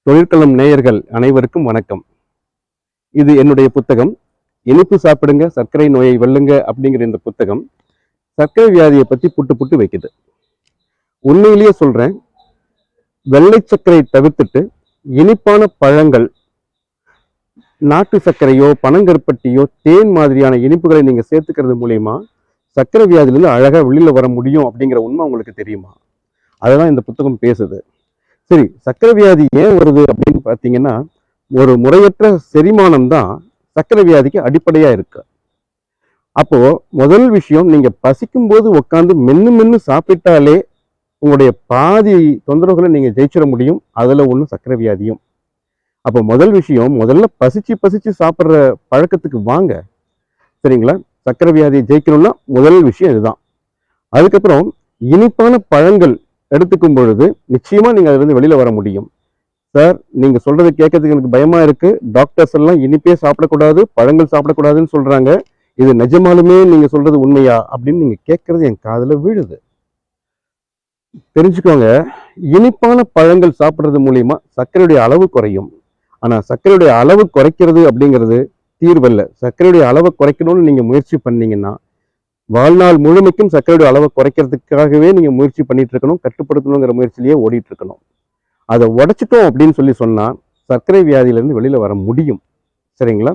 தொழிற்களம் நேயர்கள் அனைவருக்கும் வணக்கம். இது என்னுடைய புத்தகம். இனிப்பு சாப்பிடுங்க சர்க்கரை நோயை வெல்லுங்க அப்படிங்கிற இந்த புத்தகம் சர்க்கரை வியாதியை பத்தி புட்டு வைக்குது. உண்மையிலேயே சொல்றேன், வெள்ளை சர்க்கரை தவிர்த்துட்டு இனிப்பான பழங்கள், நாட்டு சர்க்கரையோ பனங்கருப்பட்டியோ தேன் மாதிரியான இனிப்புகளை நீங்க சேர்த்துக்கிறது மூலியமா சர்க்கரை வியாதியிலிருந்து அழகா வெளியில வர முடியும் அப்படிங்கிற உண்மை உங்களுக்கு தெரியுமா? அததான் இந்த புத்தகம் பேசுது. சரி, சர்க்கரை வியாதி ஏன் வருது அப்படின்னு பார்த்தீங்கன்னா, ஒரு முறையற்ற செரிமானம் தான் சர்க்கரை வியாதிக்கு அடிப்படையா இருக்கு. அப்போ முதல் விஷயம், நீங்க பசிக்கும் போது உட்காந்து மென்னு சாப்பிட்டாலே உங்களுடைய பாதி தொந்தரவுகளை நீங்க ஜெயிச்சிட முடியும். அதுல ஒண்ணு சர்க்கரை வியாதியும். அப்போ முதல் விஷயம், முதல்ல பசிச்சு சாப்பிட்ற பழக்கத்துக்கு வாங்க. சரிங்களா? சர்க்கரை வியாதியை ஜெயிக்கணும்னா முதல் விஷயம் இதுதான். அதுக்கப்புறம் இனிப்பான பழங்கள் எடுத்துக்கும் பொழுது நிச்சயமா நீங்க அதுல இருந்து வெளியில வர முடியும். சார், நீங்க சொல்றது கேட்கறதுக்கு எனக்கு பயமா இருக்கு. டாக்டர்ஸ் எல்லாம் இனிப்பே சாப்பிடக்கூடாது, பழங்கள் சாப்பிடக்கூடாதுன்னு சொல்றாங்க. இது நிஜமாலுமே நீங்க சொல்றது உண்மையா அப்படின்னு நீங்க கேட்கறது என் காதுல விழுது. தெரிஞ்சுக்கோங்க, இனிப்பான பழங்கள் சாப்பிட்றது மூலியமா சர்க்கரையுடைய அளவு குறையும். ஆனா சர்க்கரையுடைய அளவு குறைக்கிறது அப்படிங்கிறது தீர்வல்ல. சர்க்கரையுடைய அளவை குறைக்கணும்னு நீங்க முயற்சி பண்ணீங்கன்னா வாழ்நாள் முழுமைக்கும் சர்க்கரையுடைய அளவை குறைக்கிறதுக்காகவே நீங்க முயற்சி பண்ணிட்டு இருக்கணும், கட்டுப்படுத்தணுங்கிற முயற்சியிலேயே ஓடிட்டு இருக்கணும். அதை உடைச்சிட்டோம் அப்படின்னு சொன்னா சர்க்கரை வியாதியிலிருந்து வெளியில வர முடியும். சரிங்களா?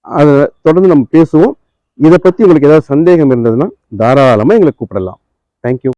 அதை தொடர்ந்து நம்ம பேசுவோம். இதை பத்தி உங்களுக்கு ஏதாவது சந்தேகம் இருந்ததுன்னா தாராளமா எங்களை கூப்பிடலாம். தேங்க்யூ.